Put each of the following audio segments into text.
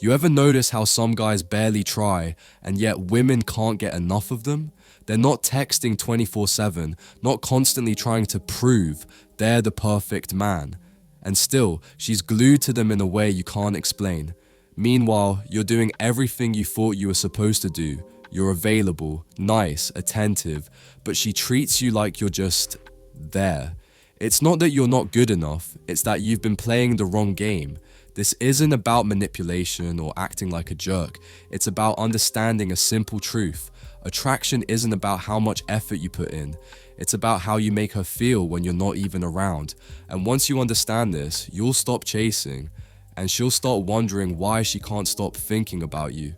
You ever notice how some guys barely try, and yet women can't get enough of them? They're not texting 24/7, not constantly trying to prove they're the perfect man. And still, she's glued to them in a way you can't explain. Meanwhile, you're doing everything you thought you were supposed to do. You're available, nice, attentive, but she treats you like you're just there. It's not that you're not good enough, it's that you've been playing the wrong game. This isn't about manipulation or acting like a jerk. It's about understanding a simple truth. Attraction isn't about how much effort you put in. It's about how you make her feel when you're not even around. And once you understand this, you'll stop chasing, and she'll start wondering why she can't stop thinking about you.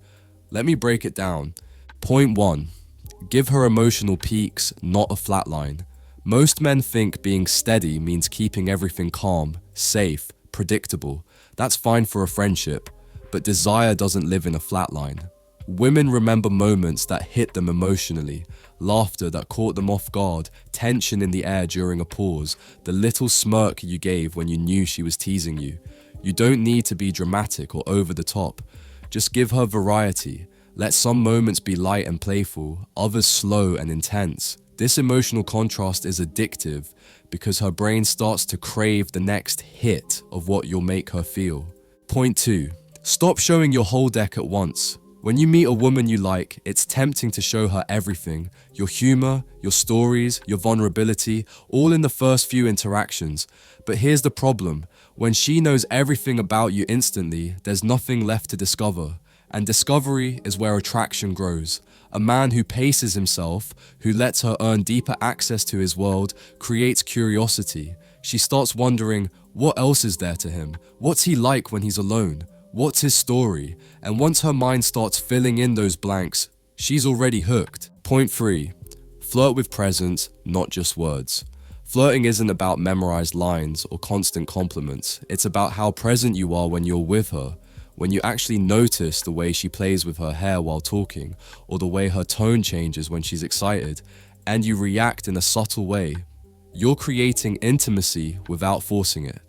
Let me break it down. Point 1. Give her emotional peaks, not a flatline. Most men think being steady means keeping everything calm, safe, predictable. That's fine for a friendship, but desire doesn't live in a flatline. Women remember moments that hit them emotionally, laughter that caught them off guard, tension in the air during a pause, the little smirk you gave when you knew she was teasing you. You don't need to be dramatic or over the top. Just give her variety. Let some moments be light and playful, others slow and intense. This emotional contrast is addictive because her brain starts to crave the next hit of what you'll make her feel. Point 2. Stop showing your whole deck at once. When you meet a woman you like, it's tempting to show her everything. Your humor, your stories, your vulnerability, all in the first few interactions. But here's the problem. When she knows everything about you instantly, there's nothing left to discover. And discovery is where attraction grows. A man who paces himself, who lets her earn deeper access to his world, creates curiosity. She starts wondering, what else is there to him? What's he like when he's alone? What's his story? And once her mind starts filling in those blanks, she's already hooked. Point 3. Flirt with presence, not just words. Flirting isn't about memorized lines or constant compliments. It's about how present you are when you're with her. When you actually notice the way she plays with her hair while talking, or the way her tone changes when she's excited, and you react in a subtle way, you're creating intimacy without forcing it.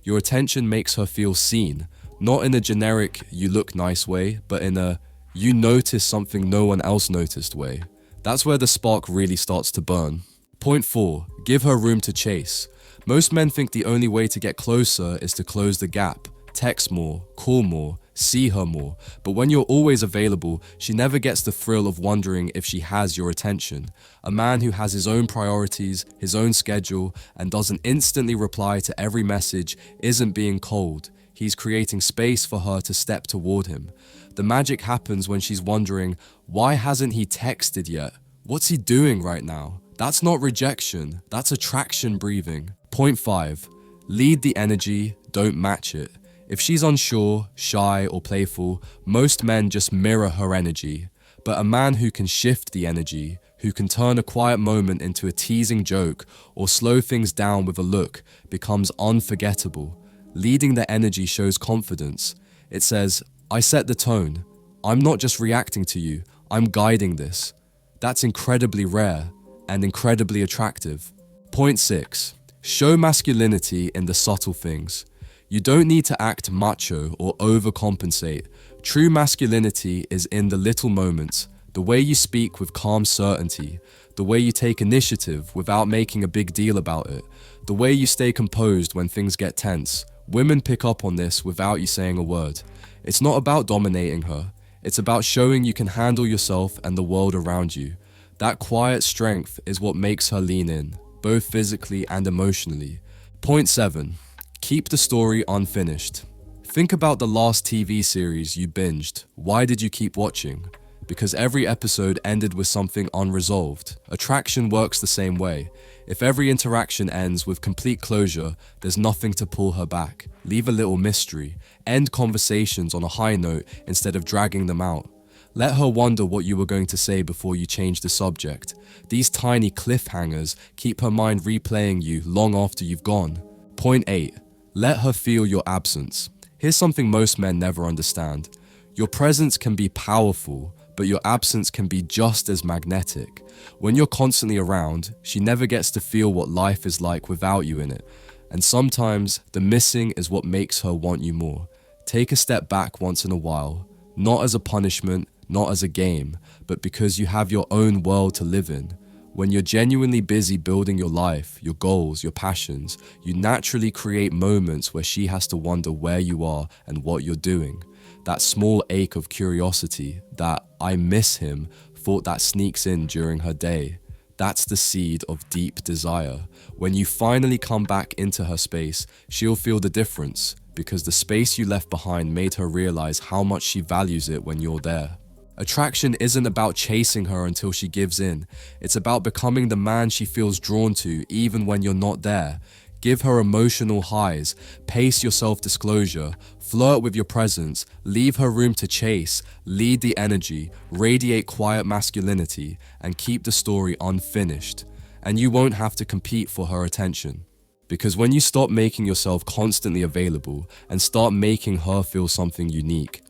Your attention makes her feel seen, not in a generic you look nice way, but in a you notice something no one else noticed way. That's where the spark really starts to burn. Point 4. Give her room to chase. Most men think the only way to get closer is to close the gap. Text more, call more, see her more. But when you're always available, she never gets the thrill of wondering if she has your attention. A man who has his own priorities, his own schedule, and doesn't instantly reply to every message isn't being cold. He's creating space for her to step toward him. The magic happens when she's wondering, why hasn't he texted yet? What's he doing right now? That's not rejection, that's attraction breathing. Point 5. Lead the energy, don't match it. If she's unsure, shy, or playful, most men just mirror her energy. But a man who can shift the energy, who can turn a quiet moment into a teasing joke or slow things down with a look, becomes unforgettable. Leading the energy shows confidence. It says, I set the tone. I'm not just reacting to you, I'm guiding this. That's incredibly rare and incredibly attractive. Point 6. Show masculinity in the subtle things. You don't need to act macho or overcompensate. True masculinity is in the little moments, the way you speak with calm certainty, the way you take initiative without making a big deal about it, the way you stay composed when things get tense. Women pick up on this without you saying a word. It's not about dominating her. It's about showing you can handle yourself and the world around you. That quiet strength is what makes her lean in, both physically and emotionally. Point 7. Keep the story unfinished. Think about the last TV series you binged. Why did you keep watching? Because every episode ended with something unresolved. Attraction works the same way. If every interaction ends with complete closure, there's nothing to pull her back. Leave a little mystery. End conversations on a high note instead of dragging them out. Let her wonder what you were going to say before you change the subject. These tiny cliffhangers keep her mind replaying you long after you've gone. Point 8. Let her feel your absence. Here's something most men never understand. Your presence can be powerful, but your absence can be just as magnetic. When you're constantly around, she never gets to feel what life is like without you in it. And sometimes, the missing is what makes her want you more. Take a step back once in a while, not as a punishment, not as a game, but because you have your own world to live in. When you're genuinely busy building your life, your goals, your passions, you naturally create moments where she has to wonder where you are and what you're doing. That small ache of curiosity, that "I miss him" thought that sneaks in during her day. That's the seed of deep desire. When you finally come back into her space, she'll feel the difference, because the space you left behind made her realize how much she values it when you're there. Attraction isn't about chasing her until she gives in. It's about becoming the man she feels drawn to even when you're not there. Give her emotional highs, pace your self-disclosure, flirt with your presence, leave her room to chase, lead the energy, radiate quiet masculinity, and keep the story unfinished. And you won't have to compete for her attention. Because when you stop making yourself constantly available and start making her feel something unique,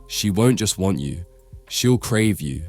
she won't just want you, she'll crave you.